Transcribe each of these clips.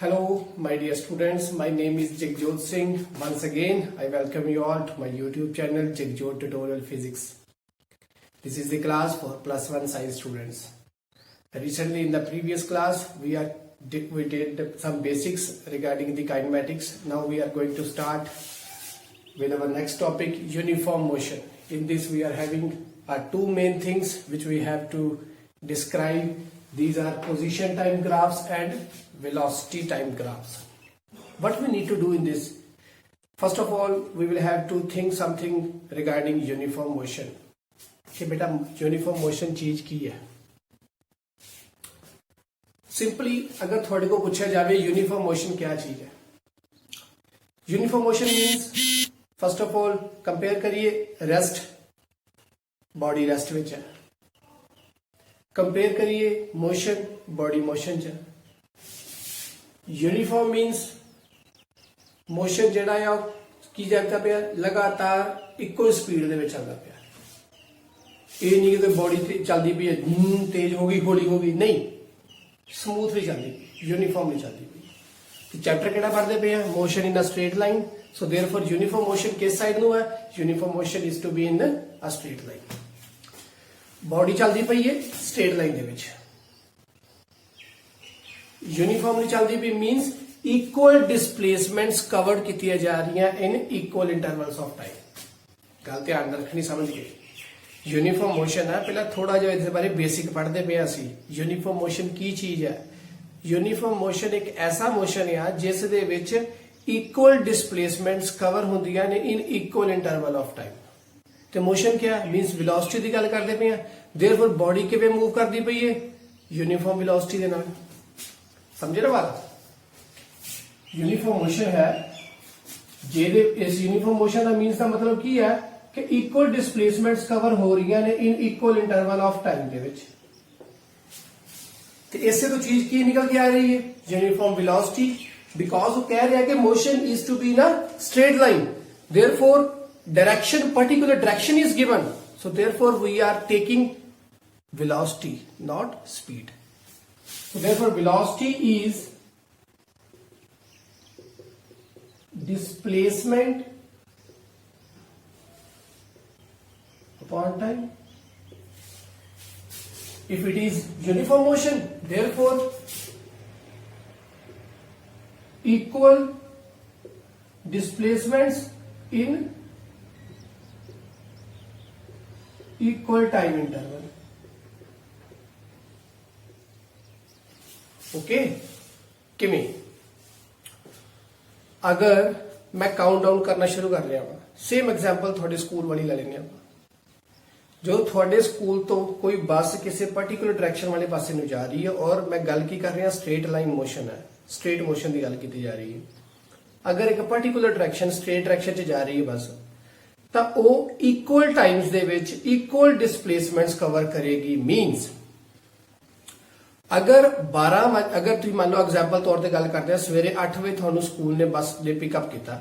Hello, my dear students. My name is Jagjot Singh. Once again, I welcome you all to my YouTube channel, Jagjot Tutorial Physics. This is the class for plus one science students. Recently, in the previous class, we did some basics regarding the kinematics. Now we are going to start with our next topic, uniform motion. In this, we are having two main things which we have to describe. These are position time graphs and velocity time graphs. What we need to do in this? First of all, we will have to think something regarding uniform motion. कि बेटा uniform motion चीज की है. Simply अगर थोड़े को पूछा जाए यूनिफॉर्म मोशन क्या चीज है, uniform motion means first of all compare करिए रेस्ट, बॉडी रेस्ट विच है, कंपेयर करिए मोशन, बॉडी मोशन च. यूनिफॉर्म मीन्स मोशन जिहड़ा है की जाता पिया लगातार इक्को स्पीड दे विच चलदा पिया. ये नहीं कि बॉडी चलती पई है तेज हो गई हौली हो गई, नहीं, स्मूथली चलती पई, यूनिफॉर्मली चलती पई. चैप्टर किहड़ा पढ़दे पे हैं, motion in a straight line. So therefore uniform motion किस साइड नूं है, uniform motion is to be in a straight line. Body चलती पई है स्ट्रेट लाइन दे विच, यूनिफॉर्मली चलती पई मीनस इक्वल डिस्प्लेसमेंट्स कवर्ड कीतियां जा रही in equal intervals of time. गल ध्यान रखनी, समझ गए. यूनिफॉर्म मोशन है, पहला थोड़ा जिहा इस बारे बेसिक पढ़ते पे असी. यूनिफॉर्म मोशन की चीज है? यूनिफॉर्म मोशन एक ऐसा मोशन है जिस दे विच इक्वल डिस्प्लेसमेंट्स कवर होंदियां ने in equal interval of time. तो मोशन क्या है? मींस वेलोसिटी की गल करते पे हैं. देयरफॉर बॉडी किवें मूव करती पई है, यूनिफॉर्म वेलोसिटी दे नाल. समझे ना बात? यूनिफॉर्म मोशन है जेदे इस यूनिफॉर्म मोशन का मींस का मतलब की है कि इक्वल डिस्प्लेसमेंट्स कवर हो रही ने in equal interval of time दे विच. तो इससे तो चीज की निकल के आ रही है, यूनिफॉर्म वेलोसिटी. बिकॉज वो कह रहा है कि motion is to be in a straight line, therefore direction, particular direction is given. So therefore we are taking velocity, not speed. So therefore velocity is displacement upon time. If it is uniform motion, therefore equal displacements in equal time interval. Okay किमें? अगर मैं count down करना शुरू कर लिया वा, same example थोड़े school वाली ले लेंगे. जो थोड़े स्कूल तो कोई बस किसी पर्टिकुलर डायरेक्शन वाले पासे ਨੂੰ जा रही है और मैं गल की कर रहा स्ट्रेट लाइन मोशन है, स्ट्रेट मोशन की गल की जा रही है. अगर एक पर्टिकुलर डायरेक्शन स्ट्रेट डायरेक्शन च जा रही है बस, तो वो equal times they which equal displacements cover करेगी. मीनस अगर 12 अगर तुम मान लो एग्जाम्पल तौर पर गल करते हैं, सवेरे 8 बजे थानू स्कूल ने बस ने पिकअप किया,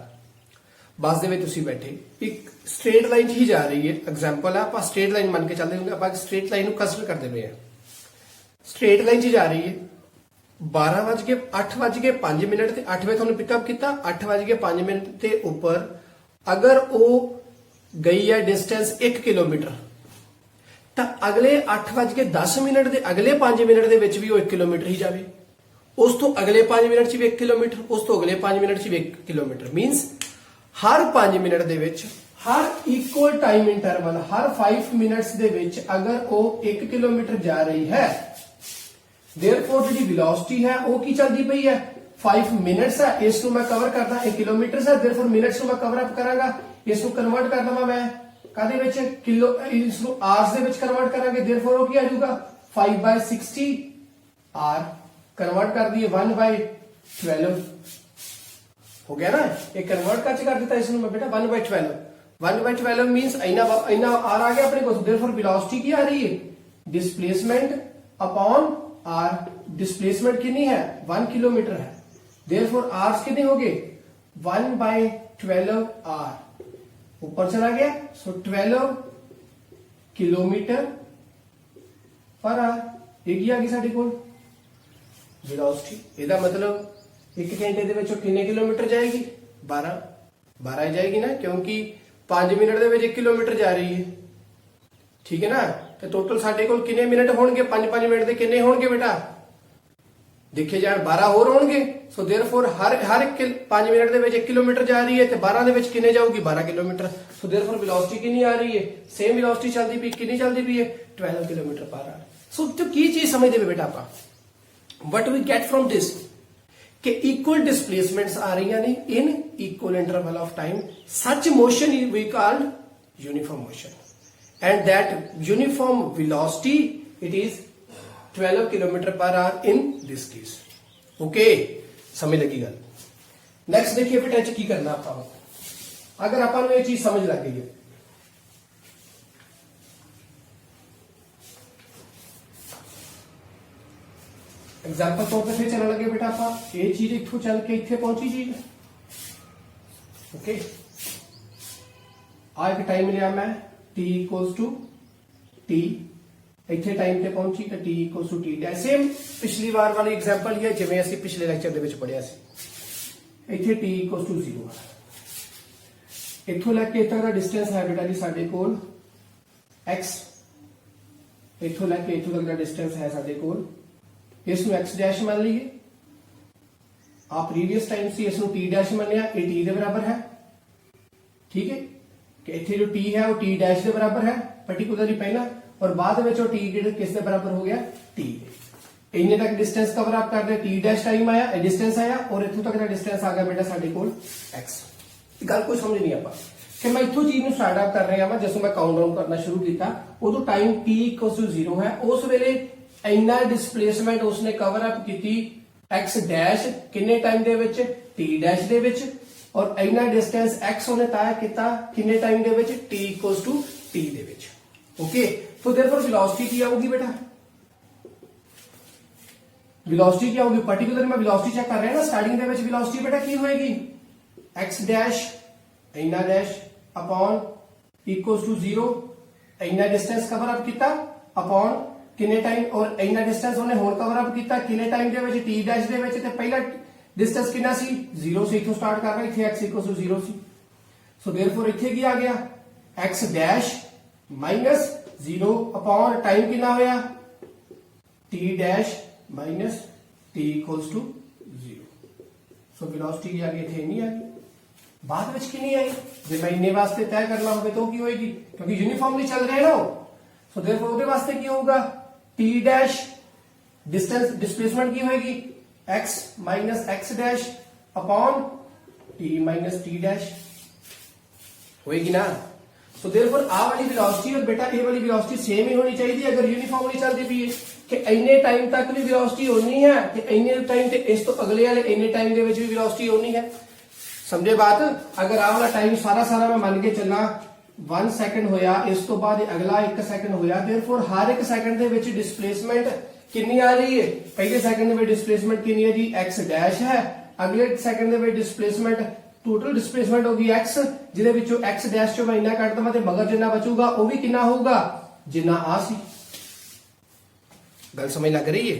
बस दे विच तुसीं बैठे, एक स्ट्रेट लाइन ही जा रही है. एग्जाम्पल है, आप स्ट्रेट लाइन मान के चलते होंगे, आप स्ट्रेट लाइन कंसिडर करते पे हैं. स्ट्रेट लाइन जा रही है, 8:05 ते 8 बजे थानू पिकअप किया, 8:05 ते उपर अगर वो गई है डिस्टेंस 1 किलोमीटर, तो अगले 8:10 के अगले 5 मिनट के भी वो 1 किलोमीटर ही जाए, उस तो अगले 5 मिनट च भी 1 किलोमीटर, उस तो अगले 5 मिनट च भी 1 किलोमीटर. मीनस हर 5 मिनट के विच, हर इक्वल टाइम इंटरवल, हर 5 मिनट्स के विच अगर वो 1 किलोमीटर जा रही है, देयरफॉर जी वेलोसिटी है वो की चलती पई है 5 मिनट्स है. इसको मैं कवर करदा 1 किलोमीटर है, देयरफॉर मिनट्स को मैं कवर अप करांगा. इसको कन्वर्ट कर दवां मैं कादे विच, किलो, इसको आवर्स दे विच कन्वर्ट करांगे. देयरफॉर वो की आ जाऊगा 5/60 आर. कन्वर्ट कर दिए 1/12 हो गया ना. एक कन्वर्ट कर दिता इसको मैं बेटा 1/12. 1/12 मींस इना आर आ गया अपने को. देयरफॉर वेलोसिटी की आ रही है, डिस्प्लेसमेंट अपॉन आर. डिस्प्लेसमेंट कितनी है? 1 किलोमीटर है. देयरफॉर आर्स कितने हो गए? 1/12 आर. ऊपर चला गया, सो 12 किलोमीटर पर आवर. एक ही आ गई साडे कोल वेलोसिटी. ਇਹਦਾ मतलब 1 घंटे ਦੇ ਵਿੱਚ ਕਿੰਨੇ ਕਿਲੋਮੀਟਰ ਜਾਏਗੀ 12 ਜਾਏਗੀ ਨਾ, ਕਿਉਂਕਿ 5 ਮਿੰਟ ਦੇ ਵਿੱਚ 1 ਕਿਲੋਮੀਟਰ ਜਾ ਰਹੀ ਹੈ। ਠੀਕ ਹੈ ਨਾ, ਤੇ ਟੋਟਲ ਸਾਡੇ ਕੋਲ ਕਿੰਨੇ ਮਿੰਟ ਹੋਣਗੇ 5 ਮਿੰਟ ਦੇ ਕਿੰਨੇ ਹੋਣਗੇ ਬੇਟਾ ਦੇਖੇ ਜਾਣ 12 ਹੋਰ ਹੋਣਗੇ। ਸੋ देयरफॉर हर 5 ਮਿੰਟ ਦੇ ਵਿੱਚ 1 ਕਿਲੋਮੀਟਰ ਜਾ ਰਹੀ ਹੈ ਤੇ 12 ਦੇ ਵਿੱਚ ਕਿੰਨੇ ਜਾਊਗੀ 12 ਕਿਲੋਮੀਟਰ। ਸੋ देयरफॉर ਵੈਲੋਸਿਟੀ ਕਿੰਨੀ ਆ ਰਹੀ ਹੈ ਸੇਮ ਵੈਲੋਸਿਟੀ ਚੱਲਦੀ ਪਈ ਕਿੰਨੀ ਚੱਲਦੀ ਪਈ ਹੈ 12 ਕਿਲੋਮੀਟਰ ਪਰ ਆਵਰ। ਸੋ ਤੇ ਕੀ ਚੀਜ਼ ਸਮਝਦੇ ਪਏ ਬੇਟਾ ਆਪਾਂ what we get from this कि equal displacements आ रही ने in equal interval of time, such motion we called uniform motion, and that uniform velocity it is 12 kilometre per hour in this case. Okay समझ लगी गल। Next देखिए बेटा की करना आप अगर अपन ये चीज समझ लग गई है एग्जाम्पल तौर पर फिर चलने लगे बेटा आप ये चीज इतों चल के इतने पहुंची चीज। ओके आ एक टाइम लिया मैं t इक्वल्स टू t इतने टाइम पे पहुंची तो t equals to t dash. Same पिछली बार वाली एग्जाम्पल ही है जिवें असीं पिछले लेक्चर दे विच पढ़िया सी। इतने t इक्वल्स टू 0 इथों लैके इत्थे दा डिस्टेंस है बेटा जी साडे कोल x, इथों लैके इथों तक दा डिस्टेंस है साडे कोल इसनूं x डैश मान लीए। आप प्रीवियस टाइम से इसनूं t डैश मन्निया ये t के बराबर है। ठीक है कि इत्थे जो t है वो t डैश के बराबर है पर्टिकुलरली पहला, और बाद में जो t किस दे बराबर हो गया t। इन्ने तक डिस्टेंस कवर अप कर दे t डैश टाइम आया डिस्टेंस आया और इत्थों तक दा डिस्टेंस आ गया बेटा साडे कोल x। गल कोई समझ नहीं आपां कि मैं इत्थों चीज नूं स्टार्ट अप कर रहा हां जिसों मैं काउंट डाउन करना शुरू किया उदों टाइम t इक्वल्स टू 0 है। उस वेले इन्ना डिस्प्लेसमेंट उसने कवर अप की x डैश किन्ने टाइम दे विच t डैश दे विच, और इन्ना डिस्टेंस x उन्हें तय किया किन्ने टाइम दे विच t इक्वल्स टू t दे विच। ओके तो देयरफॉर वेलोसिटी की आऊगी बेटा वेलोसिटी क्या होगी पर्टिकुलर मैं वेलोसिटी चेक कर रहा है ना स्टार्टिंग दे विच वेलोसिटी बेटा की होएगी x डैश इन्ना डैश अपॉन इक्वल्स टू 0 इन्ना डिस्टेंस कवर अप किया अपॉन किन्ने टाइम और इन्ना डिस्टेंस उन्हें होर कवर अप किया किन्ने टाइम दे विच t डैश दे विच ते पहला डिस्टेंस कितना सी 0 से इथों स्टार्ट कर रहा इथे x इक्वल्स टू 0 सी। सो देयरफॉर इथे की आ गया x dash minus 0 upon time कितना होया t dash minus t equals to 0। So velocity की आ गई इथे नहीं आ गई बाद विच कितनी आई जे मैं इन्ने वास्ते तय करना होवे तो की होएगी क्योंकि यूनिफॉर्मली चल रहे ना। सो देयरफॉर उहदे वास्ते की होगा t डैश डिस्टेंस डिस्प्लेसमेंट की होएगी x minus x dash upon t minus t dash होएगी ना। सो देयरफॉर आ वाली वेलोसिटी और बेटा ये वाली वेलोसिटी सेम ही होनी चाहिए अगर यूनिफॉर्मली चलती पई है कि इन्ने टाइम तक भी वेलोसिटी होनी है कि इन्ने टाइम ते इस तो अगले वाले इन्ने टाइम दे विच भी वेलोसिटी होनी है। समझे बात। अगर आ वाला टाइम सारा मैं मान के चलना 1 सेकंड होया इस तो बाद अगला 1 सेकंड होया देयरफॉर हर 1 सेकंड दे विच डिस्प्लेसमेंट कितनी आ रही है पहले सेकंड में डिस्प्लेसमेंट कितनी है जी x डैश है अगले सेकंड में डिस्प्लेसमेंट टोटल डिस्प्लेसमेंट होगी x जिदे विचों x डैश चों मैं इन्ना कट दवां ते मगर जिन्ना बचूगा वो भी कितना होगा जिन्ना आ सी। गल समझ लग रही है।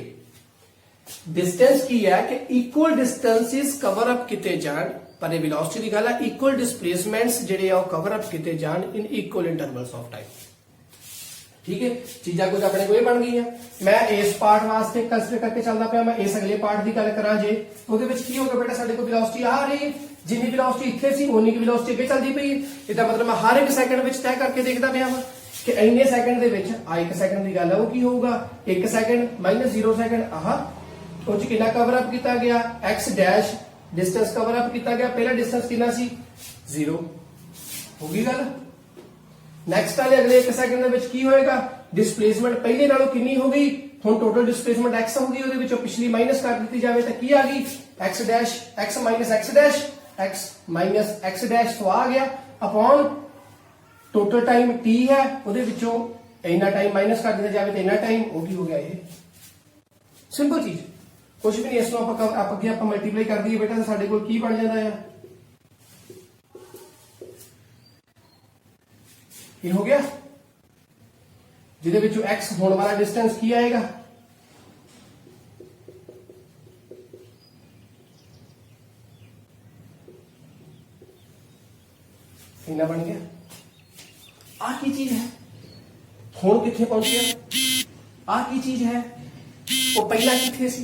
डिस्टेंस की है कि इक्वल डिस्टेंसेस कवर अप किते जान पर वेलोसिटी की गल है इक्वल डिस्प्लेसमेंट्स जेडे आ कवर अप किते जान इन इक्वल इंटरवल्स ऑफ टाइम। ठीक है चीजा कुछ अपने को बन गई है। मैं इस पार्ट वास्ते कंसीडर करके चलता पाया मैं इस अगले पार्ट की गल करा जे ਉਹਦੇ ਵਿੱਚ ਕੀ ਹੋਗਾ बेटा ਸਾਡੇ ਕੋਲ वेलोसिटी आ रही है जिन्नी वेलोसिटी इत्थे सी उन्नी की वेलोसिटी अगे चलती पई है। इसदा मतलब मैं हर 1 सेकंड विच तय करके देखदा पिया हां कि इन्ने सेकंड दे विच आ 1 सेकंड की गल है वो की होगा 1 सेकंड माइनस 0 सेकंड आह ਉਹ ਚ ਕਿੰਨਾ कवर अप किया गया x dash distance cover up किया गया पहला डिस्टेंस कितना सी 0 होगी गल। नेक्स्ट वाले अगले 1 सेकंड दे विच की होएगा डिस्प्लेसमेंट पहले नालों कितनी हो गई हुण टोटल डिस्प्लेसमेंट x होगी ਉਹਦੇ ਵਿੱਚੋਂ पिछली माइनस कर दी जाए तो की आ गई x dash x minus x dash x minus x dash तो आ गया अपॉन टोटल टाइम t है ਉਹਦੇ ਵਿੱਚੋਂ इन्ना टाइम माइनस कर दिया जाए तो इन्ना टाइम वो की हो गया ये सिंपल चीज कुछ भी नहीं इसको आप अगे आप मल्टीप्लाई कर दिए बेटा तो साडे कोल की बन जाता है ये हो गया जिदे विचों x होने वाला डिस्टेंस की आएगा इतना बन गया। आ की चीज है, हुण किथे पहुंचिया, आ की चीज है, वो पहला किथे सी,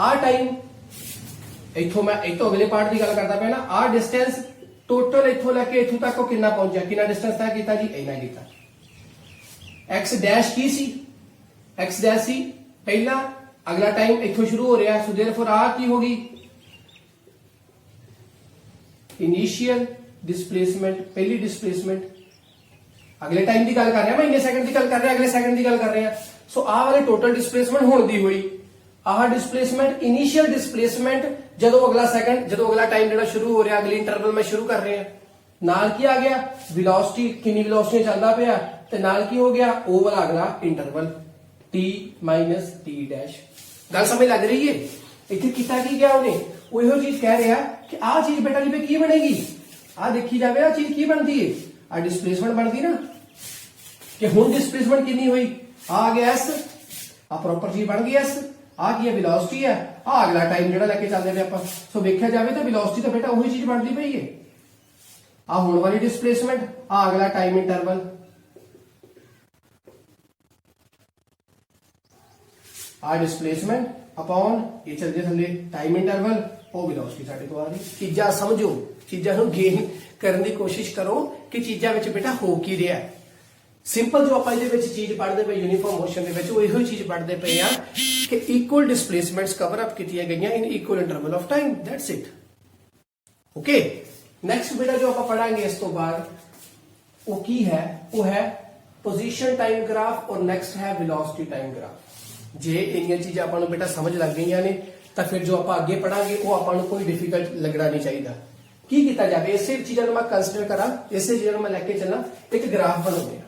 आ टाइम इथों मैं इथों अगले पार्ट की गल करता पे ना, आ डिस्टेंस टोटल इथों लैके इथों तक वो कितना पहुंचा, कितना डिस्टेंस तय किया जी, इना किया। एक्स डैश की सी, एक्स डैश सी पहला, अगला टाइम इथों शुरू हो रहा है, सो देयरफॉर आ की होगी इनिशियल डिस्प्लेसमेंट, पहली डिस्प्लेसमेंट। अगले टाइम की गल कर रहे हैं, मैं इन्ने सेकंड की गल कर रहे हैं, अगले सेकंड की गल कर रहे हैं। सो आ वाले टोटल डिस्प्लेसमेंट हुण दी हुई, आह डिस्प्लेसमेंट इनिशियल डिस्प्लेसमेंट जदों अगला सेकंड, जदों अगला टाइम जिहड़ा शुरू हो रहा, अगली इंटरवल में शुरू कर रहे हैं, नाल की आ गया वेलोसिटी, कितनी वेलोसिटी चलदा पिया, ते नाल की हो गया ओ वाला अगला interval t minus T dash. गल समझ लग रही है? इत्थे किता की गया उन्हें, वो इहो चीज कह रहा कि आ चीज बेटा जी की बनेगी, आ देखी जावे आ चीज की बनती है, आ डिस्प्लेसमेंट बनती ना, कि हुण डिस्प्लेसमेंट कितनी हुई, आ गया एस, आ प्रॉपर चीज बन गई एस, आ की वेलोसिटी है, आ अगला टाइम जिहड़ा लेके चलदे पे आपां। सो देखा जाए तो वेलोसिटी तो बेटा वही चीज बनती पई है, आ हुण वाली डिस्प्लेसमेंट, आ अगला टाइम इंटरवल, आ डिस्प्लेसमेंट अपॉन ये चल जाए थले टाइम इंटरवल, वो वेलोसिटी साडे को आ रही। चीजां समझो, चीजां नूं गेन करने की कोशिश करो कि चीजां विच बेटा हो की रहा है। सिंपल जो ਆਪਾਂ ਇਹਦੇ ਵਿੱਚ ਚੀਜ਼ ਪੜ੍ਹਦੇ ਪਏ यूनिफॉर्म मोशन ਦੇ ਵਿੱਚ, ਉਹ ਇਹੋ ਚੀਜ਼ ਪੜ੍ਹਦੇ ਪਏ ਆ ਕਿ ਇਕੁਅਲ ਡਿਸਪਲੇਸਮੈਂਟਸ ਕਵਰ ਅਪ ਕੀਤੀਆਂ ਗਈਆਂ in equal interval of time, that's it. Okay, next ਬੇਟਾ ਜੋ ਆਪਾਂ ਪੜਾਂਗੇ ਇਸ ਤੋਂ ਬਾਅਦ ਉਹ ਕੀ ਹੈ, ਉਹ ਹੈ ਪੋਜੀਸ਼ਨ ਟਾਈਮ ਗ੍ਰਾਫ ਔਰ ਨੈਕਸਟ ਹੈ ਵੈਲੋਸਿਟੀ ਟਾਈਮ ਗ੍ਰਾਫ। ਜੇ ਇੰਨੀਆਂ ਚੀਜ਼ਾਂ ਆਪਾਂ ਨੂੰ ਬੇਟਾ ਸਮਝ ਲੱਗ ਗਈਆਂ ਨੇ ਤਾਂ ਫਿਰ ਜੋ ਆਪਾਂ ਅੱਗੇ ਪੜਾਂਗੇ ਉਹ ਆਪਾਂ ਨੂੰ ਕੋਈ ਡਿਫਿਕਲਟ ਲੱਗਣਾ ਨਹੀਂ ਚਾਹੀਦਾ। ਕੀ ਕੀਤਾ ਜਾਵੇ, ਇਸੇ ਚੀਜ਼ਾਂ ਨੂੰ ਮੈਂ ਕੰਸੀਡਰ ਕਰਾਂ, ਇਸੇ ਚੀਜ਼ਾਂ ਨੂੰ ਮੈਂ ਲੈ ਕੇ ਚੱਲਾਂ, ਇੱਕ ਗ੍ਰਾਫ ਬਣਾਉਂਦੇ ਆ।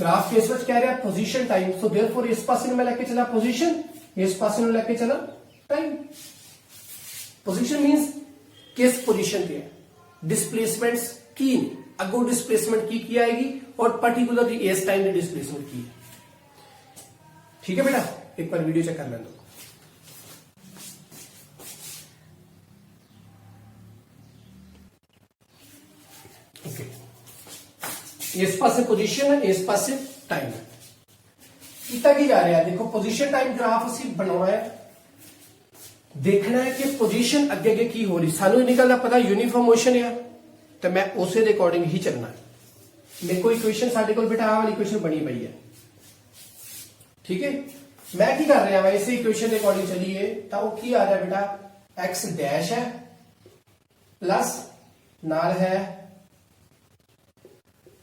ग्राफ केस में कह रहा है पोजीशन टाइम, सो देयरफॉर इस पासे मैं लेके चला पोजीशन, इस पासे में लेके चला टाइम। पोजीशन मींस किस पोजीशन पे है, डिस्प्लेसमेंट्स की अगो डिस्प्लेसमेंट की आएगी और पर्टिकुलरली इस टाइम की डिस्प्लेसमेंट की। ठीक है बेटा, एक बार वीडियो चेक कर लें। इस पासे पोजीशन है, इस पासे टाइम है। कितना की जा रहा है, देखो पोजीशन टाइम ग्राफ असी बनाना है, देखना है कि पोजीशन अगे अगे की हो रही, सानू इन्नी गल दा पता यूनिफॉर्म मोशन है तो मैं उसे दे अकॉर्डिंग ही चलना है। मेरे को इक्वेशन साडे कोल बेटा आ वाली इक्वेशन बनी पई है, ठीक है। मैं की कर रहा है, इस इक्वेशन के अकॉर्डिंग चलिए तो वो की आ रहा है बेटा, एक्स डैश है प्लस नाल है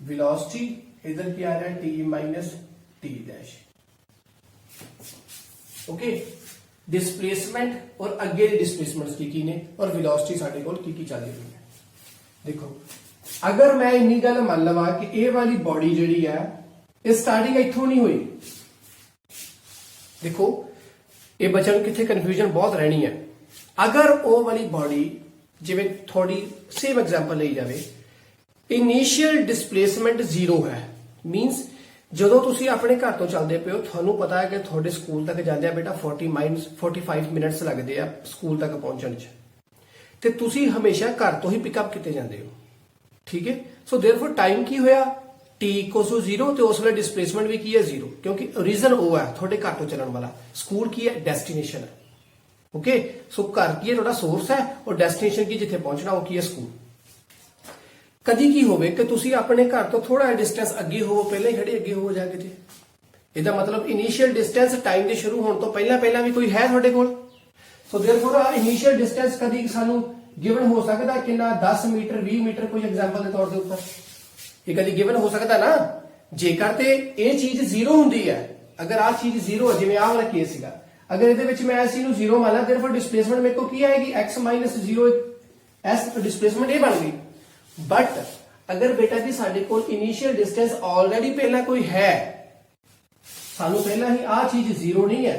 वेलोसिटी, इधर क्या आ रहा है T minus T dash. Okay, displacement और अगे डिस्प्लेसमेंट की ने और वेलोसिटी साडे कोल की चल रही है। देखो अगर मैं इन्नी गल मान लवा कि ये वाली बॉडी जिहड़ी है ये स्टार्टिंग इथों नहीं हुई, देखो ये बच्चों कितने कन्फ्यूजन बहुत रहनी है। अगर वो वाली बॉडी जिवें थोड़ी सेम एग्जांपल ली जाए, इनिशियल डिस्प्लेसमेंट जीरो है, मीनस ਜਦੋਂ ਤੁਸੀਂ ਆਪਣੇ ਘਰ ਤੋਂ ਚੱਲਦੇ ਪਏ ਹੋ, ਤੁਹਾਨੂੰ ਪਤਾ ਹੈ ਕਿ ਤੁਹਾਡੇ ਸਕੂਲ ਤੱਕ ਜਾਂਦੇ ਆ ਬੇਟਾ 45 ਮਿੰਟਸ ਲੱਗਦੇ ਆ ਸਕੂਲ ਤੱਕ ਪਹੁੰਚਣ 'ਚ, ਤੇ ਤੁਸੀਂ ਹਮੇਸ਼ਾ ਘਰ ਤੋਂ ਹੀ ਪਿਕਅਪ ਕੀਤੇ ਜਾਂਦੇ ਹੋ, ਠੀਕ ਹੈ। ਸੋ देयरफॉर टाइम ਕੀ ਹੋਇਆ, t = 0 ਤੇ ਉਸ ਵੇਲੇ ਡਿਸਪਲੇਸਮੈਂਟ ਵੀ ਕੀ ਹੈ 0, ਕਿਉਂਕਿ ਰੀਜ਼ਨ ਉਹ ਹੈ ਤੁਹਾਡੇ ਘਰ ਤੋਂ ਚੱਲਣ ਵਾਲਾ, ਸਕੂਲ ਕੀ ਹੈ ਡੈਸਟੀਨੇਸ਼ਨ ਹੈ। ਓਕੇ, ਸੋ ਘਰ ਕੀ ਹੈ ਤੁਹਾਡਾ ਸੋਰਸ ਹੈ और ਡੈਸਟੀਨੇਸ਼ਨ ਕੀ ਜਿੱਥੇ ਪਹੁੰਚਣਾ ਉਹ ਕੀ ਹੈ ਸਕੂਲ। कदी की होवे कि तुसी अपने घर तो थोड़ा डिस्टेंस अगे हो, पहले ही खड़े अगे हो जाके थे, ਇਹਦਾ मतलब इनिशियल डिस्टेंस टाइम के शुरू होने तो पहला भी कोई है ਤੁਹਾਡੇ ਕੋਲ। सो देयरफॉर इनिशियल डिस्टेंस कदी सानू गिवन हो सकता कितना 10 मीटर 20 मीटर, कोई एग्जांपल के तौर पे ऊपर ये कदी गिवन हो सकता ना, जेकर ते ये चीज जीरो हुंदी है, अगर आ चीज जीरो है जिवें आ वाला केस सीगा, अगर ਇਹਦੇ ਵਿੱਚ मैं इसी ਨੂੰ जीरो माना, देयरफॉर डिस्प्लेसमेंट मेरे को की आएगी x - 0 s, डिस्प्लेसमेंट ये बन गई। बट अगर बेटा जी साडे कोल इनिशियल डिस्टेंस ऑलरेडी पहला कोई है, सानू पहला ही आ चीज जीरो नहीं है,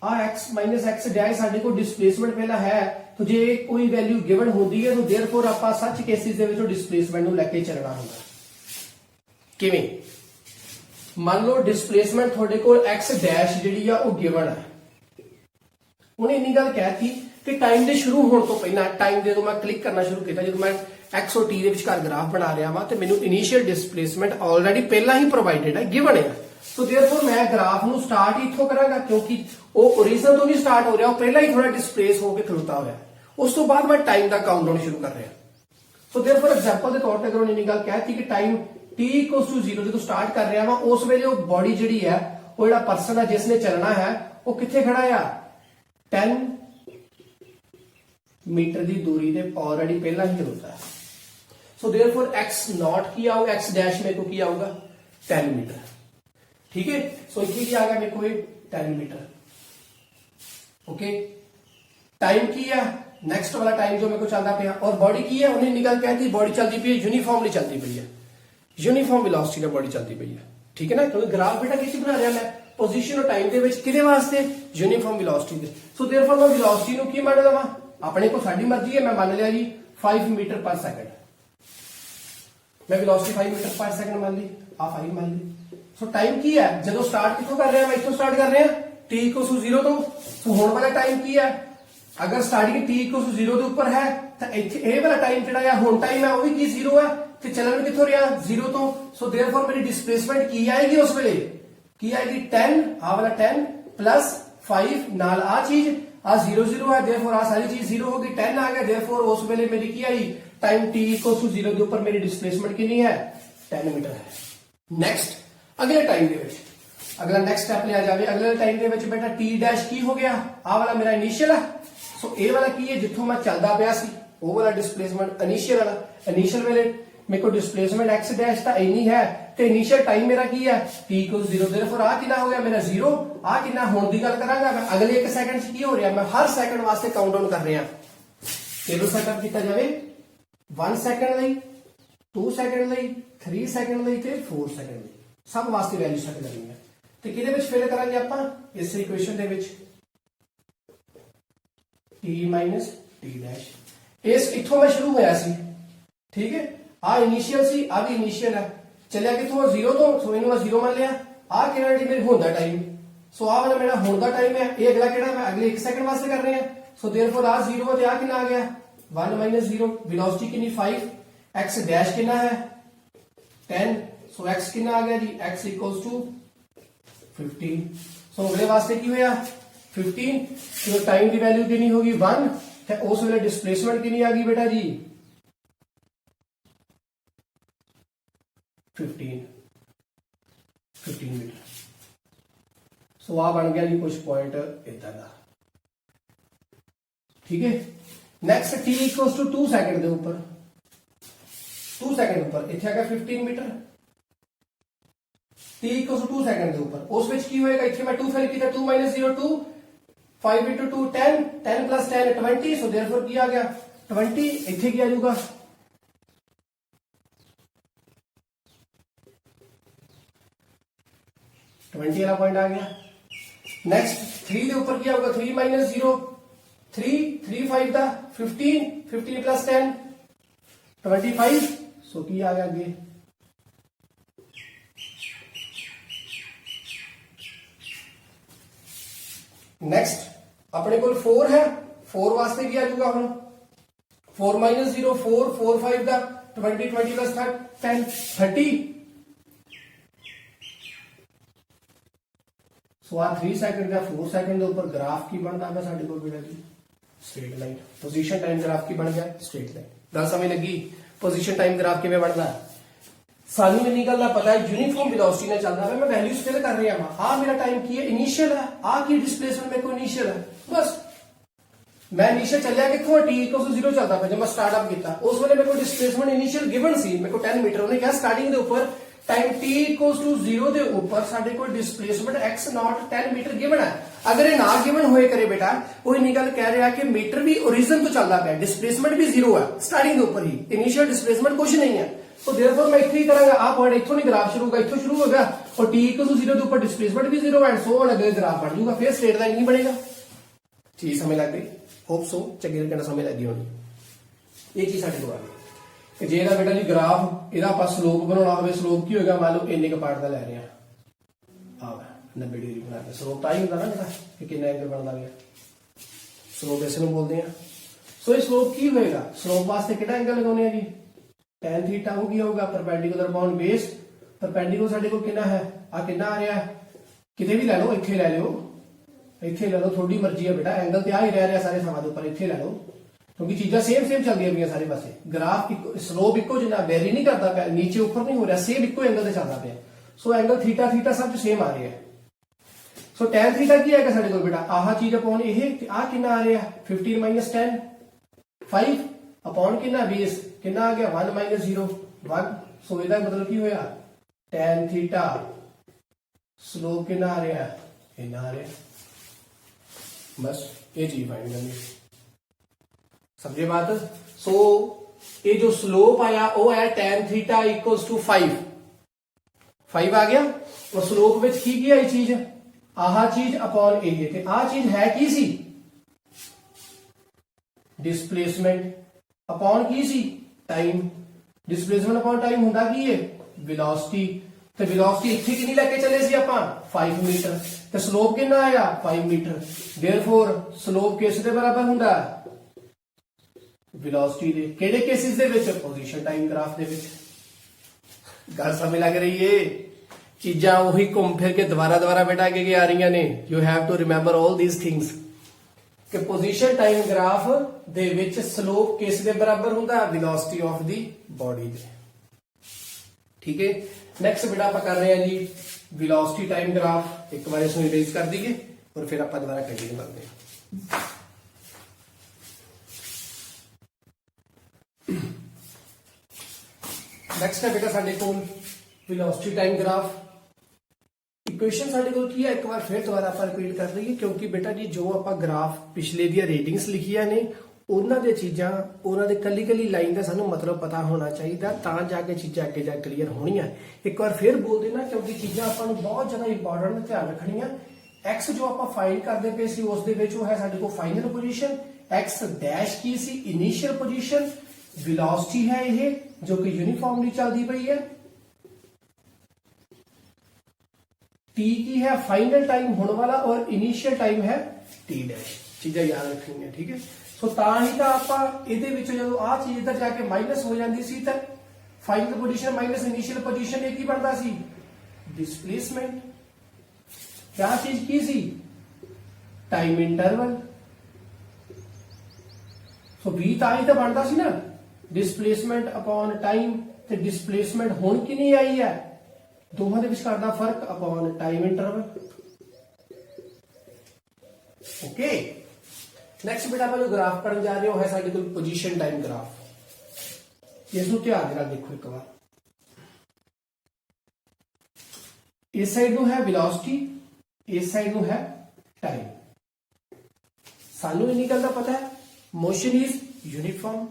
आ x - x डैश साडे कोल डिस्प्लेसमेंट पहला है, तो जे कोई वैल्यू गिवन होती है तो देयरफॉर आपां सच केसेस दे विच डिस्प्लेसमेंट नूं लेके चलना हुंदा। किवें, मान लो डिस्प्लेसमेंट थोड़े कोल x डैश जिहड़ी आ वो गिवन है, ਉਹਨੇ ਇੰਨੀ ਗੱਲ ਕਹਿਤੀ ਕਿ ਟਾਈਮ ਦੇ ਸ਼ੁਰੂ ਹੋਣ ਤੋਂ ਪਹਿਲਾਂ ਟਾਈਮ ਦੇ ਜਦੋਂ ਮੈਂ ਕਲਿੱਕ ਕਰਨਾ ਸ਼ੁਰੂ ਕੀਤਾ, ਜਦੋਂ ਮੈਂ x और t ਦੇ ਵਿਚਕਾਰ ਗ੍ਰਾਫ ਬਣਾ ਰਿਹਾ ਵਾਂ ਤੇ ਮੈਨੂੰ ਇਨੀਸ਼ੀਅਲ ਡਿਸਪਲੇਸਮੈਂਟ ਆਲਰੇਡੀ ਪਹਿਲਾਂ ਹੀ ਪ੍ਰੋਵਾਈਡਡ ਹੈ, ਗਿਵਨ ਹੈ। ਸੋ ਦੇਅਰਫੋਰ ਮੈਂ ਗ੍ਰਾਫ ਨੂੰ ਸਟਾਰਟ ਹੀ ਇੱਥੋਂ ਕਰਾਂਗਾ, ਕਿਉਂਕਿ ਉਹ ਓਰੀਜਨ ਤੋਂ ਨਹੀਂ ਸਟਾਰਟ ਹੋ ਰਿਹਾ, ਉਹ ਪਹਿਲਾਂ ਹੀ ਥੋੜਾ ਡਿਸਪਲੇਸ ਹੋ ਕੇ ਖਲੋਤਾ ਹੋਇਆ। ਉਸ ਤੋਂ ਬਾਅਦ ਮੈਂ ਟਾਈਮ ਦਾ ਕਾਊਂਟਡਾਊਨ ਸ਼ੁਰੂ ਕਰ ਰਿਹਾ। ਸੋ ਦੇਅਰਫੋਰ ਐਗਜ਼ਾਮਪਲ ਦੇ ਤੌਰ ਤੇ ਅਗਰ ਉਹਨੇ ਇੰਨੀ ਗੱਲ ਕਹਿਤੀ ਕਿ ਟਾਈਮ t = 0 ਜਦੋਂ ਸਟਾਰਟ ਕਰ ਰਿਹਾ ਵਾਂ, ਉਸ ਵੇਲੇ ਉਹ ਬੋਡੀ ਜਿਹੜੀ ਹੈ, ਉਹ ਜਿਹੜਾ ਪਰਸਨ ਹੈ ਜਿਸ ਨੇ ਚੱਲਣਾ ਹੈ, ਉਹ ਕਿੱਥੇ ਖੜਾ ਆ? 10 ਮੀਟਰ ਦੀ ਦੂਰੀ ਤੇ ਆਲਰੇਡੀ ਪਹਿਲਾਂ ਹੀ ਖਲੋਤਾ ਹੈ। सो देयरफॉर x नॉट की आऊगा, x डैश मेरे को की आऊगा 10 मीटर। ठीक है, सो इतनी की आ गया मेरे को 10 मीटर। ओके, टाइम की है नेक्स्ट वाला टाइम जो मेरे को चलता पे, और बॉडी की है उन्हें निकल कहती बॉडी चलती पई है यूनिफॉर्मली चलती पई है, यूनिफॉर्म वेलोसिटी में बॉडी चलती पई है। ठीक है ना, क्योंकि ग्राफ बेटा किसी बना रहा मैं पोजीशन और टाइम ਦੇ ਵਿੱਚ ਕਿਹਦੇ ਵਾਸਤੇ? यूनिफॉर्म वेलोसिटी ਦੇ। सो देयरफॉर मैं वेलोसिटी ਨੂੰ ਕੀ ਮੰਨ ਲਵਾਂ? ਆਪਣੇ ਕੋ ਸਾਡੀ ਮਰਜ਼ੀ ਹੈ, मैं मान लिया जी 5 मीटर पर सेकंड। मैं वेलोसिटी 5 मीटर पर सेकंड मान ली, आ 5 मान ली। सो टाइम की है ਜਦੋਂ ਸਟਾਰਟ ਕਿੱਥੋਂ ਕਰ ਰਹੇ ਹਾਂ? ਮੈਂ ਇੱਥੋਂ ਸਟਾਰਟ ਕਰ ਰਹੇ ਹਾਂ t = 0 ਤੋਂ। ਸੋ ਹੋਣ ਵਾਲਾ ਟਾਈਮ ਕੀ ਹੈ? ਅਗਰ ਸਟਾਰਟਿੰਗ t = 0 ਦੇ ਉੱਪਰ ਹੈ ਤਾਂ ਇੱਥੇ ਇਹ ਵਾਲਾ ਟਾਈਮ ਜਿਹੜਾ ਆ ਹੁਣ ਟਾਈਮ ਹੈ ਉਹ ਵੀ ਕੀ 0 ਹੈ, ਤੇ ਚੱਲਣ ਵੀ ਕਿੱਥੋਂ ਰਿਹਾ? 0 ਤੋਂ। ਸੋ देयरफॉर ਮੇਰੀ ਡਿਸਪਲੇਸਮੈਂਟ ਕੀ ਆਏਗੀ ਉਸ ਵੇਲੇ? ਕੀ ਆਏਗੀ? 10, ਆ ਵਾਲਾ 10 प्लस 5 ਨਾਲ ਆ ਚੀਜ਼, ਆ 0 0 ਹੈ, देयरफॉर ਆ ਸਾਰੀ ਚੀਜ਼ 0 ਹੋ ਗਈ, 10 ਆ ਗਿਆ। देयरफॉर ਉਸ ਵੇਲੇ ਮੇਰੀ ਕੀ ਆਈ? टाइम t = 0 ਦੇ ਉੱਪਰ ਮੇਰੀ ਡਿਸਪਲੇਸਮੈਂਟ ਕਿੰਨੀ ਹੈ? 10 ਮੀਟਰ ਹੈ। ਨੈਕਸਟ ਅਗਲੇ ਟਾਈਮ ਦੇ ਵਿੱਚ ਅਗਲਾ ਨੈਕਸਟ ਸਟੈਪ ਲਿਆ ਜਾਵੇ। ਅਗਲੇ ਟਾਈਮ ਦੇ ਵਿੱਚ ਬੇਟਾ t ਡੈਸ਼ ਕੀ ਹੋ ਗਿਆ? ਆ ਵਾਲਾ ਮੇਰਾ ਇਨੀਸ਼ੀਅਲ ਹੈ। ਸੋ ਇਹ ਵਾਲਾ ਕੀ ਹੈ? ਜਿੱਥੋਂ ਮੈਂ ਚੱਲਦਾ ਪਿਆ ਸੀ ਉਹ ਵਾਲਾ ਡਿਸਪਲੇਸਮੈਂਟ ਇਨੀਸ਼ੀਅਲ ਵਾਲਾ। ਇਨੀਸ਼ੀਅਲ ਵੇਲੇ ਮੇਰੇ ਕੋਲ ਡਿਸਪਲੇਸਮੈਂਟ x ਡੈਸ਼ ਤਾਂ ਇੰਨੀ ਹੈ ਤੇ ਇਨੀਸ਼ੀਅਲ ਟਾਈਮ ਮੇਰਾ ਕੀ ਹੈ? t = 0। देयरफॉर ਆ ਕਿੰਨਾ ਹੋ ਗਿਆ ਮੇਰਾ? 0। ਆ ਕਿੰਨਾ ਹੁਣ ਦੀ ਗੱਲ ਕਰਾਂਗਾ ਮੈਂ ਅਗਲੇ 1 ਸੈਕਿੰਡ 'ਚ ਕੀ ਹੋ ਰਿਹਾ? ਮੈਂ ਹਰ ਸੈਕਿੰਡ ਵਾਸਤੇ ਕਾਊਂਟਡਾਊਨ ਕਰ ਰਿਹਾ। ਟੇਬਲ ਸੈਟਅਪ ਕੀਤਾ ਜਾਵੇ 1 ਸੈਕਿੰਡ ਲਈ, 2 ਸੈਕਿੰਡ ਲਈ, 3 ਸੈਕਿੰਡ ਲਈ ਤੇ 4 ਸੈਕਿੰਡ ਲਈ, ਸਭ ਵਾਸਤੇ ਵੈਲਿਊ ਸੈੱਟ ਕਰਨੀ ਹੈ। ਤੇ ਕਿਹਦੇ ਵਿੱਚ ਫਿਲ ਕਰਾਂਗੇ ਆਪਾਂ? ਇਸ ਇਕੁਏਸ਼ਨ ਦੇ ਵਿੱਚ t - t ਡੈਸ਼। ਇਸ ਇੱਥੋਂ ਮੈਂ ਸ਼ੁਰੂ ਹੋਇਆ ਸੀ। ਠੀਕ ਹੈ, ਆ ਇਨੀਸ਼ੀਅਲ ਸੀ, ਆ ਵੀ ਇਨੀਸ਼ੀਅਲ ਹੈ, ਚੱਲਿਆ ਕਿੱਥੋਂ? 0 ਤੋਂ। ਸੋ ਇਹਨੂੰ ਮੈਂ 0 ਮੰਨ ਲਿਆ। ਆ ਕਿਹੜਾ ਜੀ ਮੇਰੇ ਹੁਣ ਦਾ ਟਾਈਮ? ਸੋ ਆ ਵਾਲਾ ਮੇਰਾ ਹੁਣ ਦਾ ਟਾਈਮ ਹੈ। ਇਹ ਅਗਲਾ ਕਿਹੜਾ? ਮੈਂ ਅਗਲੇ 1 ਸੈਕਿੰਡ ਵਾਸਤੇ ਕਰ ਰਹੇ ਹਾਂ। ਸੋ देयरफॉर ਆ 0 ਤੇ ਆ ਕਿੰਨਾ ਆ ਗਿਆ? 1 - 0। वेलोसिटी कितनी 5, x डैश कितना है 10। सो x कितना आ गया जी? x = 15। सो अगले वास्ते की होया 15। तो टाइम की वैल्यू कितनी होगी? 1। ते उस वेले डिस्प्लेसमेंट कितनी आ गई बेटा जी? 15 मीटर। सो आ बन गया जी कुछ पॉइंट इदा का। ठीक है, नेक्स्ट t = 2 ਸੈਕਿੰਡ ਦੇ ਉੱਪਰ, 2 ਸੈਕਿੰਡ ਉੱਪਰ ਇੱਥੇ ਆ ਗਿਆ 15 ਮੀਟਰ। t = 2 ਸੈਕਿੰਡ ਦੇ ਉੱਪਰ ਉਸ ਵਿੱਚ ਕੀ ਹੋਏਗਾ? ਇੱਥੇ ਮੈਂ 2 ਫਿਲ ਕੀਤਾ, 2 - 0 2, 5 × 2 10, 10 + 10 20। ਸੋ देयरफॉर ਕੀ ਆ ਗਿਆ? 20। ਇੱਥੇ ਕੀ ਆ ਜਾਊਗਾ? 20 ਵਾਲਾ ਪੁਆਇੰਟ ਆ ਗਿਆ। ਨੈਕਸਟ 3 ਦੇ ਉੱਪਰ ਕੀ ਆਊਗਾ? 3 - 0 3, 3 5 ਦਾ 15, 15 + 10 25। सो की आ गया आगे? नेक्स्ट अपने को 4 है, 4 वास्ते की आ जाऊगा हम 4 - 0 4, 4 5 ਦਾ 20, 20 + 10 30। सो आ 3 ਸੈਕਿੰਡ ਦਾ 4 ਸੈਕਿੰਡ ਦੇ ਉੱਪਰ ਗ੍ਰਾਫ ਕੀ ਬਣਦਾ ਹੈ ਸਾਡੇ ਕੋਲ ਬੇਟਾ ਜੀ? Straight line. Position time graph की बन गया स्ट्रेट लाइन। गल समझ लगी? पोजीशन टाइम ग्राफ किवें बनदा है? सानू इन्नी गल दा पता है यूनिफॉर्म वेलोसिटी ਨਾਲ ਚੱਲਦਾ ਹੈ। मैं वैल्यूज फिल कर रहा हां। आ मेरा टाइम की है? इनिशियल है। आ की डिस्प्लेसमेंट मेरे को इनिशियल है। बस मैं इनिशियल चलिया किथों? t = 0 ਚੱਲਦਾ ਪਿਆ। जब मैं स्टार्ट अप ਕੀਤਾ ਉਸ ਵੇਲੇ ਮੇਰੇ को डिस्प्लेसमेंट इनिशियल गिवन सी मेरे को 10 मीटर। ਉਹਨੇ ਕਿਹਾ ਸਟਾਰਟਿੰਗ ਦੇ ਉੱਪਰ टाइम t = 0 ਦੇ ਉੱਪਰ ਸਾਡੇ ਕੋਲ displacement x naught 10 metre given है। अगर ये ना गिवन होए करे बेटा, वो इन्नी गल कह रहा कि मीटर भी ओरिजिन तो चलता पाया, डिस्प्लेसमेंट भी 0 है स्टार्टिंग के ऊपर ही, इनिशियल डिस्प्लेसमेंट कुछ नहीं है। तो देयरफॉर मैं इत्थे ही करांगा। आ पॉइंट इत्थों नहीं ग्राफ शुरू होगा, इत्थों शुरू होगा और t = 0 के ऊपर डिस्प्लेसमेंट भी 0 एंड सो ऑन अगले ग्राफ बन जाऊगा। फिर स्ट्रेट लाइन नहीं बनेगा। चीज समझ लग गई? होप सो चंगी तरीके समझ लगी होनी। ये चीज साडे कोल आ गई कि जे ਇਹਦਾ बेटा जी ग्राफ ਇਹਦਾ ਆਪਾਂ ਸਲੋਪ ਬਣਾਉਣਾ ਹੋਵੇ, ਸਲੋਪ ਕੀ ਹੋਏਗਾ? ਮੰਨ ਲਓ ਇੰਨੇ ਕ ਪਾਰਟ ਦਾ ਲੈ ਰਹੇ ਆ 90 डिग्री बना के। स्लोप ਤਾਂ ਹੀ ਹੁੰਦਾ ਨਾ ਜਿਹੜਾ ਕਿ ਕਿੰਨਾ ਐਂਗਲ ਬਣਦਾ ਗਿਆ। ਸਲੋਪ ਇਸ ਨੂੰ ਬੋਲਦੇ ਆ। ਸੋ ਇਹ ਸਲੋਪ ਕੀ ਹੋਏਗਾ, ਸਲੋਪ ਵਾਸਤੇ ਕਿਹੜਾ ਐਂਗਲ ਲਗਾਉਣੇ ਆ ਜੀ, tan ਥੀਟਾ ਹੋ ਕੀ ਹੋਊਗਾ, ਪਰਪੈਂਡੀਕੂਲਰ ਅਪੋਨ ਬੇਸ। ਪਰਪੈਂਡੀਕੂਲਰ ਸਾਡੇ ਕੋਲ ਕਿੰਨਾ ਹੈ, ਆ ਕਿੰਨਾ ਆ ਰਿਹਾ, ਕਿਤੇ ਵੀ ਲੈ ਲਓ, ਇੱਥੇ ਲੈ ਲਿਓ, ਇੱਥੇ ਲੈ ਲਓ, ਤੁਹਾਡੀ ਮਰਜ਼ੀ ਹੈ ਬੇਟਾ, ਐਂਗਲ ਤੇ ਆ ਹੀ ਰਹਿ ਰਿਹਾ ਸਾਰੇ ਥਾਵਾਂ ਦੇ ਉੱਪਰ, ਇੱਥੇ ਲੈ ਲਓ, ਕਿਉਂਕਿ ਚੀਜ਼ਾਂ ਸੇਮ ਚੱਲਦੀਆਂ ਪਈਆਂ ਸਾਰੇ ਪਾਸੇ। ਗ੍ਰਾਫ ਸਲੋਪ ਇੱਕੋ ਜਿਹਾ ਵੈਰੀ ਨਹੀਂ ਕਰਦਾ ਪਿਆ, ਨੀਚੇ ਉੱਪਰ ਨਹੀਂ ਹੋ ਰਿਹਾ, ਸੇਮ ਇੱਕੋ ਐਂਗਲ ਤੇ ਚੱਲਦਾ ਪਿਆ। ਸੋ ਐਂਗਲ ਥੀਟਾ ਸਭ ਸੇਮ ਆ ਰਿਹਾ ਹੈ। ਸੋ tan ਥੀਟਾ ਕੀ ਆਏਗਾ ਸਾਡੇ ਕੋਲ ਬੇਟਾ, ਆਹ ਚੀਜ਼ ਅਪੋਨ ਇਹ, ਤੇ ਆ ਕਿੰਨਾ ਆ ਰਿਹਾ 15 - 10 5 ਅਪੋਨ ਕਿੰਨਾ ਬੇਸ, ਕਿੰਨਾ ਆ ਗਿਆ 1 - 0 1। ਸੋ ਇਹਦਾ ਮਤਲਬ ਕੀ ਹੋਇਆ, tan ਥੀਟਾ ਸਲੋਪ ਕਿੰਨਾ ਆ ਰਿਹਾ, ਇੰਨਾ ਆ ਰਿਹਾ। बस ये चीज फाइंड करनी, समझे बात। सो ये जो स्लोप आया वो है tan थीटा इक्वल्स टू 5 आ गया। और स्लोप विच की आई चीज, आह चीज अपॉन ए, ते आ चीज है की सी, डिस्प्लेसमेंट अपॉन की सी, टाइम। डिस्प्लेसमेंट अपॉन टाइम हुंदा की है, वेलोसिटी। ਤੇ ਵੈਲੋਸਿਟੀ ਇੱਥੇ ਕਿੰਨੀ ਲੈ ਕੇ ਚੱਲੇ ਸੀ ਆਪਾਂ 5 ਮੀਟਰ, ਤੇ ਸਲੋਪ ਕਿੰਨਾ ਆਇਆ 5 ਮੀਟਰ। देयरफॉर ਸਲੋਪ ਕਿਸ ਦੇ ਬਰਾਬਰ ਹੁੰਦਾ, ਵੈਲੋਸਿਟੀ ਦੇ। ਕਿਹੜੇ ਕੇਸਿਸ ਦੇ ਵਿੱਚ, ਪੋਜੀਸ਼ਨ ਟਾਈਮ ਗ੍ਰਾਫ ਦੇ ਵਿੱਚ। ਗੱਲ ਸਮਝ ਲੱਗ ਰਹੀ ਏ, ਚੀਜ਼ਾਂ ਉਹੀ ਘੁੰਮ ਫਿਰ ਕੇ ਦੁਬਾਰਾ ਬੇਟਾ ਅੱਗੇ ਆ ਰਹੀਆਂ ਨੇ। You have to remember all these things ਕਿ ਪੋਜੀਸ਼ਨ ਟਾਈਮ ਗ੍ਰਾਫ ਦੇ ਵਿੱਚ ਸਲੋਪ ਕਿਸ ਦੇ ਬਰਾਬਰ ਹੁੰਦਾ, ਵੈਲੋਸਿਟੀ ਆਫ ਦੀ ਬੋਡੀ ਦੇ। ठीक है, नेक्स्ट बेटा आप कर रहे हैं जी वेलोसिटी टाइम ग्राफ। एक बार इसमें इरेज कर दीजिए और फिर आप दोबारा कंटिन्यू करते हैं। नेक्स्ट है बेटा साडे कोल वेलोसिटी टाइम ग्राफ। इक्वेशन साडे कोल की है, एक बार फिर दोबारा आप रिपीट कर दईए, क्योंकि बेटा जी जो आप ग्राफ पिछले दी रेटिंग्स लिखिया ने ਉਹਨਾਂ ਦੇ ਚੀਜ਼ਾਂ, ਉਹਨਾਂ ਦੇ ਕੱਲੀ ਲਾਈਨ ਦਾ ਸਾਨੂੰ ਮਤਲਬ ਪਤਾ ਹੋਣਾ ਚਾਹੀਦਾ, ਤਾਂ ਜਾ ਕੇ ਚੀਜ਼ਾਂ ਅੱਗੇ ਜਾ ਕਲੀਅਰ ਹੋਣੀਆਂ। ਇੱਕ ਵਾਰ ਫਿਰ ਬੋਲ ਦੇਣਾ, ਕਿਉਂਕਿ ਚੀਜ਼ਾਂ ਆਪਾਂ ਨੂੰ ਬਹੁਤ ਜ਼ਿਆਦਾ ਇੰਪੋਰਟੈਂਟ ਧਿਆਨ ਰੱਖਣੀਆਂ। x ਜੋ ਆਪਾਂ ਫਾਈਂਡ ਕਰਦੇ ਪਏ ਸੀ ਉਸ ਦੇ ਵਿੱਚ ਉਹ ਹੈ ਸਾਡੇ ਕੋਲ ਫਾਈਨਲ ਪੋਜੀਸ਼ਨ, x ਡੈਸ਼ ਕੀ ਸੀ ਇਨੀਸ਼ੀਅਲ ਪੋਜੀਸ਼ਨ, ਵੈਲੋਸਿਟੀ ਹੈ ਇਹ ਜੋ ਕਿ ਯੂਨੀਫਾਰਮਲੀ ਚੱਲਦੀ ਪਈ ਹੈ, t ਕੀ ਹੈ फाइनल टाइम होने वाला और इनिशियल टाइम है t डैश। चीजें याद रखनी, ठीक है। सो ਤਾਂ ਹੀ ਤਾਂ ਆਪਾਂ ਇਹਦੇ ਵਿੱਚ ਜਦੋਂ ਆ ਚੀਜ਼ ਇੱਧਰ ਜਾ ਕੇ ਮਾਈਨਸ ਹੋ ਜਾਂਦੀ ਸੀ ਤਾਂ final position minus initial position ਇਹ ਕੀ ਬਣਦਾ ਸੀ, ਡਿਸਪਲੇਸਮੈਂਟ। ਕਿਆ ਚੀਜ਼ ਕੀ ਸੀ, ਟਾਈਮ ਇੰਟਰਵਲ। ਸੋ v ਤਾਂ ਹੀ ਤਾਂ ਬਣਦਾ ਸੀ ਨਾ, ਡਿਸਪਲੇਸਮੈਂਟ ਅਪਨ ਟਾਈਮ। ਤੇ ਡਿਸਪਲੇਸਮੈਂਟ ਹੁਣ ਕਿੰਨੀ ਆਈ ਹੈ, ਦੋਹਾਂ ਦੇ ਵਿਚਕਾਰ ਦਾ ਫਰਕ upon time interval. Okay, next बेटा आप जो ग्राफ पढ़ने जा रहे हो है साडे कोल पोजीशन टाइम ग्राफ। इसको ध्यान दे नाल देखो एक बार, इस साइड नु है वेलोसिटी, इस साइड नु है टाइम। सानू इन्हीं गल दा पता है, motion is uniform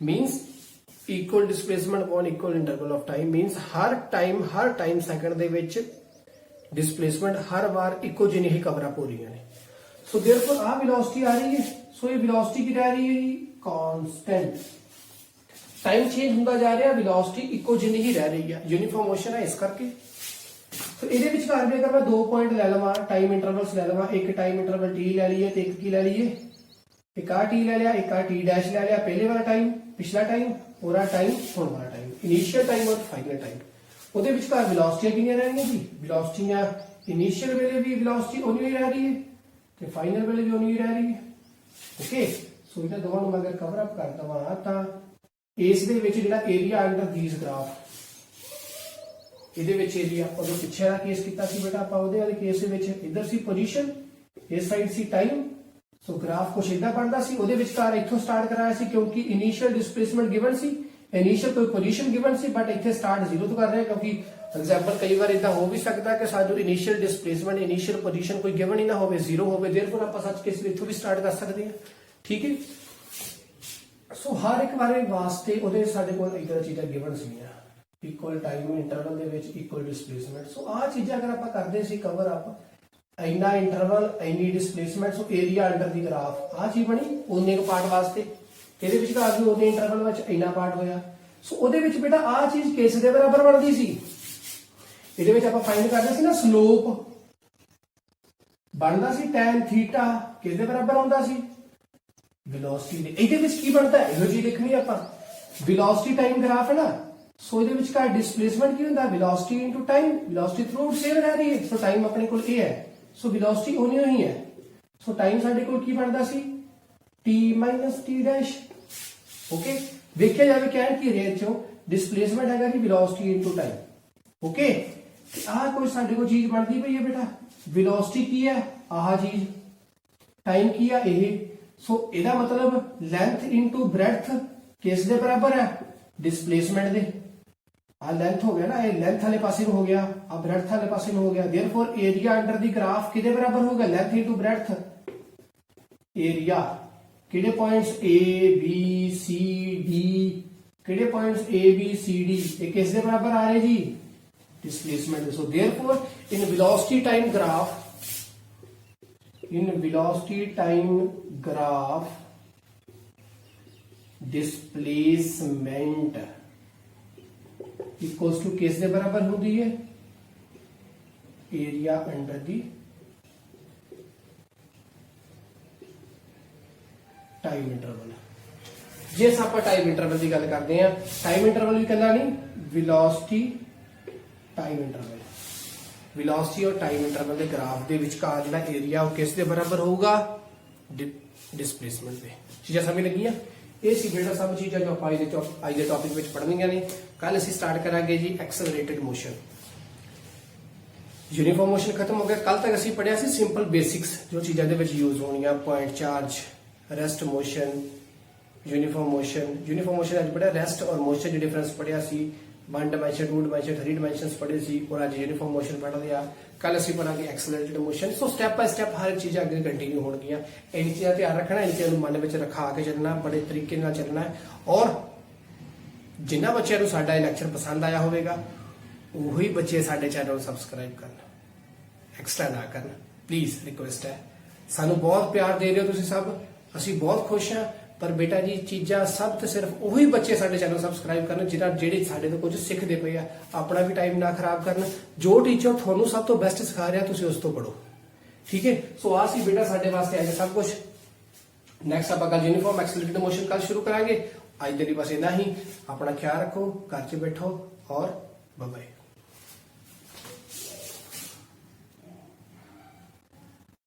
means equal displacement upon equal interval of time. Means हर टाइम सेकंड दे विच डिस्प्लेसमेंट हर बार इक्को जिही ही कवर अप हो रही है। सो देयरफॉर आ वेलोसिटी आ रही है, सो ये वेलोसिटी की रह रही है कांस्टेंट। टाइम चेंज होता जा रहा है, वेलोसिटी इक्को जिनी ही रह रही है, यूनिफॉर्म मोशन है इस करके। तो ਇਹਦੇ ਵਿਚਕਾਰ ਵੀ ਅਗਰ ਮੈਂ 2 ਪੁਆਇੰਟ ਲੈ ਲਵਾਂ, ਟਾਈਮ ਇੰਟਰਵਲਸ ਲੈ ਲਵਾਂ, ਇੱਕ ਟਾਈਮ ਇੰਟਰਵਲ t ਲੈ ਲਈਏ ਤੇ ਇੱਕ ਕੀ ਲੈ ਲਈਏ, ਇੱਕ ਆ t ਲੈ ਲਿਆ, ਇੱਕ ਆ t ਡੈਸ਼ ਲੈ ਲਿਆ, ਪਹਿਲੇ ਵਾਲਾ ਟਾਈਮ, ਪਿਛਲਾ ਟਾਈਮ, ਪੂਰਾ ਟਾਈਮ, ਹੁਣ ਵਾਲਾ ਟਾਈਮ, ਇਨੀਸ਼ੀਅਲ ਟਾਈਮ ਔਰ ਫਾਈਨਲ ਟਾਈਮ। ਉਹਦੇ ਵਿਚਕਾਰ ਵੈਲੋਸਿਟੀ ਕਿੰਨੀਆਂ ਰਹਿਣਗੀਆਂ ਜੀ, ਵੈਲੋਸਿਟੀਆਂ ਇਨੀਸ਼ੀਅਲ ਵੇਲੇ ਵੀ ਵੈਲੋਸਿਟੀ ਉਨੀ ਹੀ ਰਹਿ ਰਹੀ ਹੈ ਤੇ ਫਾਈਨਲ ਵੇਲੇ ਵੀ ਉਨੀ ਹੀ ਰਹਿ ਰਹੀ ਹੈ। ਓਕੇ, ਸੋ ਇਹਨਾਂ ਦੋਵਾਂ ਨੂੰ ਅਗਰ ਕਵਰ ਅਪ ਕਰ ਦਵਾਂ ਤਾਂ ਇਸ ਦੇ ਵਿੱਚ ਜਿਹੜਾ ਏਰੀਆ ਅੰਡਰ ਥੀਸ ਗ੍ਰਾਫ, ਇਹਦੇ ਵਿੱਚ ਏਰੀਆ ਉਦੋਂ ਪਿੱਛੇ ਵਾਲਾ ਕੇਸ ਕੀਤਾ ਸੀ ਬੇਟਾ ਆਪਾਂ, ਉਹਦੇ ਵਾਲੇ ਕੇਸ ਦੇ ਵਿੱਚ ਇੱਧਰ ਸੀ ਪੋਜੀਸ਼ਨ, ਇਸ ਸਾਈਡ ਸੀ ਟਾਈਮ। ਸੋ ਗ੍ਰਾਫ ਕੁਛ ਇਦਾਂ ਬਣਦਾ ਸੀ, ਉਹਦੇ ਵਿਚਕਾਰ ਇੱਥੋਂ ਸਟਾਰਟ ਕਰਾਇਆ ਸੀ ਕਿਉਂਕਿ ਇਨੀਸ਼ੀਅਲ ਡਿਸਪਲੇਸਮੈਂਟ ਗਿਵਨ ਸੀ, ਇਨੀਸ਼ੀਅਲ ਕੋਈ ਪੋਜੀਸ਼ਨ ਗਿਵਨ ਸੀ, ਬਟ ਇੱਥੇ ਸਟਾਰਟ 0 ਤੋਂ ਕਰ ਰਹੇ ਕਿਉਂਕਿ एग्जाम्पल कई बार इतना हो भी सकता है कि साडू इनिशियल डिस्प्लेसमेंट इनिशियल पोजीशन कोई गिवन ही ना हो, 0 हो, देयरफॉर आप सच केस इथों भी स्टार्ट कर सकते हैं, ठीक है। सो हर एक बारे वास्ते ਉਹਦੇ ਸਾਡੇ ਕੋਲ ਇਦਾਂ ਚੀਜ਼ਾਂ ਗਿਵਨ ਸੀਗੀਆਂ, ਇਕੁਅਲ ਟਾਈਮ ਇੰਟਰਵਲ ਦੇ ਵਿੱਚ ਇਕੁਅਲ ਡਿਸਪਲੇਸਮੈਂਟ। ਸੋ ਆਹ ਚੀਜ਼ਾਂ ਅਗਰ ਆਪਾਂ ਕਰਦੇ ਸੀ ਕਵਰ ਅਪ, ਇੰਨਾ ਇੰਟਰਵਲ ਇੰਨੀ ਡਿਸਪਲੇਸਮੈਂਟ, ਸੋ ਏਰੀਆ ਅੰਡਰ ਦੀ ਗ੍ਰਾਫ ਆਹ ਚੀਜ਼ ਬਣੀ ਉਹਨੇ ਪਾਰਟ ਵਾਸਤੇ। ਇਹਦੇ ਵਿੱਚ ਆ ਗਈ ਉਹਨੇ ਇੰਟਰਵਲ ਵਿੱਚ ਇੰਨਾ ਪਾਰਟ ਹੋਇਆ। ਸੋ ਉਹਦੇ ਵਿੱਚ ਬੇਟਾ ਆਹ ਚੀਜ਼ ਕਿਸ ਦੇ ਬਰਾਬਰ ਬਣਦੀ ਸੀ, ਇਹਦੇ ਵਿੱਚ ਆਪਾਂ ਫਾਈਂਡ ਕਰਦੇ ਸੀ ਨਾ ਸਲੋਪ ਬਣਦਾ ਸੀ tan ਥੀਟਾ ਕਿਸ ਦੇ ਬਰਾਬਰ ਹੁੰਦਾ ਸੀ, ਵੈਲੋਸਿਟੀ ਦੇ ਇਹਦੇ ਵਿੱਚ ਕੀ ਬਣਦਾ ਹੈ, ਇਹੋ ਜੀ ਲਿਖਣੀ ਆਪਾਂ ਵੈਲੋਸਿਟੀ ਟਾਈਮ ਗ੍ਰਾਫ ਹੈ ਨਾ, ਸੋ ਇਹਦੇ ਵਿੱਚ ਕਾ ਡਿਸਪਲੇਸਮੈਂਟ ਕੀ ਹੁੰਦਾ, velocity into time, velocity through same ਰਹਿ ਰਹੀ ਹੈ, ਸੋ ਟਾਈਮ ਆਪਣੇ ਕੋਲ ਇਹ ਹੈ, ਸੋ ਵੈਲੋਸਿਟੀ ਹੋਣੀ ਹੋਈ ਹੈ, ਸੋ ਟਾਈਮ ਸਾਡੇ ਕੋਲ ਕੀ ਬਣਦਾ ਸੀ t t ਡੈਸ਼। ਓਕੇ, ਵੇਖਿਆ ਜਾਵੇ ਕਹਿਣ ਕੀ ਰੇਟ ਚੋਂ ਡਿਸਪਲੇਸਮੈਂਟ ਹੈਗਾ ਕਿ ਵੈਲੋਸਿਟੀ ਇਨਟੂ ਟਾਈਮ। ਓਕੇ, ਆਹ ਕੋਈ ਸਾਡੇ ਕੋਲ ਚੀਜ਼ ਬਣਦੀ ਪਈ ਹੈ ਬੇਟਾ, ਵੈਲੋਸਿਟੀ ਕੀ ਹੈ ਆਹ ਚੀਜ਼, ਟਾਈਮ ਕੀ ਹੈ ਇਹ, ਸੋ ਇਹਦਾ ਮਤਲਬ ਲੈਂਥ ਇਨਟੂ ਬ੍ਰੈਡਥ ਕਿਸ ਦੇ ਬਰਾਬਰ ਹੈ, ਡਿਸਪਲੇਸਮੈਂਟ ਦੇ। ਆ ਲੈਂਥ ਹੋ ਗਿਆ ਨਾ, ਇਹ ਲੈਂਥ ਵਾਲੇ ਪਾਸੇ ਨੂੰ ਹੋ ਗਿਆ, ਆ ਬ੍ਰੈਡਥ ਵਾਲੇ ਪਾਸੇ ਨੂੰ ਹੋ ਗਿਆ, देयरफॉर ਏਰੀਆ ਅੰਡਰ ਦੀ ਗ੍ਰਾਫ ਕਿਹਦੇ ਬਰਾਬਰ ਹੋਗਾ, ਲੈਂਥ ਇਨਟੂ ਬ੍ਰੈਡਥ। ਏਰੀਆ ਕਿਹੜੇ points A B C D, ਕਿਹੜੇ points A B C D ਇਹ ਕਿਸ ਦੇ ਬਰਾਬਰ ਆ ਰਹੇ ਜੀ, displacement. So therefore in velocity time graph displacement equals to किस दे बराबर होती है, area under the time interval. जिस आप टाइम इंटरवल की गल करते हैं, टाइम इंटरवल भी कहना नहीं, वेलोसिटी टाइम इंटरवल, वेलोसिटी और टाइम इंटरवल के ग्राफ के विचकार जिहड़ा एरिया वो किस दे बराबर होगा, डिस्प्लेसमेंट दे। चीज़ां समझ लगियां, ये सी बेटा सब चीज़ां जो आप अज दे टॉपिक विच पढ़नियां ने। कल असीं स्टार्ट करांगे जी एक्सेलरेटेड मोशन। यूनीफॉर्म मोशन खत्म हो गया, कल तक असीं पढ़िया सी सिंपल बेसिक्स जो चीज़ां दे विच यूज होणियां, point charge, rest motion, uniform motion अज पढ़िया, रेस्ट और मोशन जो डिफरेंस पढ़िया सी, 1 डायमेंशन 2 डायमेंशन 3 डायमेंशनस पढ़े सी, और आज यूनीफॉर्म मोशन पढ़ लिया। कल असीं पढ़ांगे accelerated motion. So step by step हर चीज़ अगे कंटिन्यू होणगियां। इन चीज़ां ध्यान रखना, इन चीज़ां नूं मन विच रखा के चलना, बड़े तरीके नाल चलना है। और जिन्हां बच्चों नूं साडा लैक्चर पसंद आया होवेगा उही बच्चे साडे चैनल सबसक्राइब करन, एक्स्ट्रा ना करन, प्लीज रिक्वेस्ट है। सानूं बहुत प्यार दे रहे हो तुसीं सब, असीं बहुत खुश हां। पर बेटा जी चीज़ां सब तो सिर्फ उही बच्चे साडे चैनल सबसक्राइब करन ਜਿਹੜੇ ਸਾਡੇ ਤੋਂ ਕੁਝ ਸਿੱਖਦੇ ਪਏ ਆ। ਆਪਣਾ ਵੀ ਟਾਈਮ ਨਾ ਖਰਾਬ ਕਰਨ, ਜੋ ਟੀਚਰ ਤੁਹਾਨੂੰ ਸਭ ਤੋਂ ਬੈਸਟ ਸਿਖਾ ਰਿਹਾ ਤੁਸੀਂ ਉਸ ਤੋਂ ਪੜੋ, ਠੀਕ ਹੈ। ਸੋ ਆ ਸੀ ਬੇਟਾ ਸਾਡੇ ਵਾਸਤੇ ਅੱਜ ਸਭ ਕੁਝ। ਨੈਕਸਟ ਆਪਾਂ ਕੱਲ यूनिफॉर्म एक्सेलरेटेड मोशन ਕੱਲ ਸ਼ੁਰੂ ਕਰਾਂਗੇ। ਅੱਜ ਦੇ ਲਈ ਬਸ ਇੰਨਾ ਹੀ। ਆਪਣਾ ਖਿਆਲ ਰੱਖੋ, ਘਰ 'ਚ ਬੈਠੋ ਔਰ ਬਾਏ ਬਾਏ।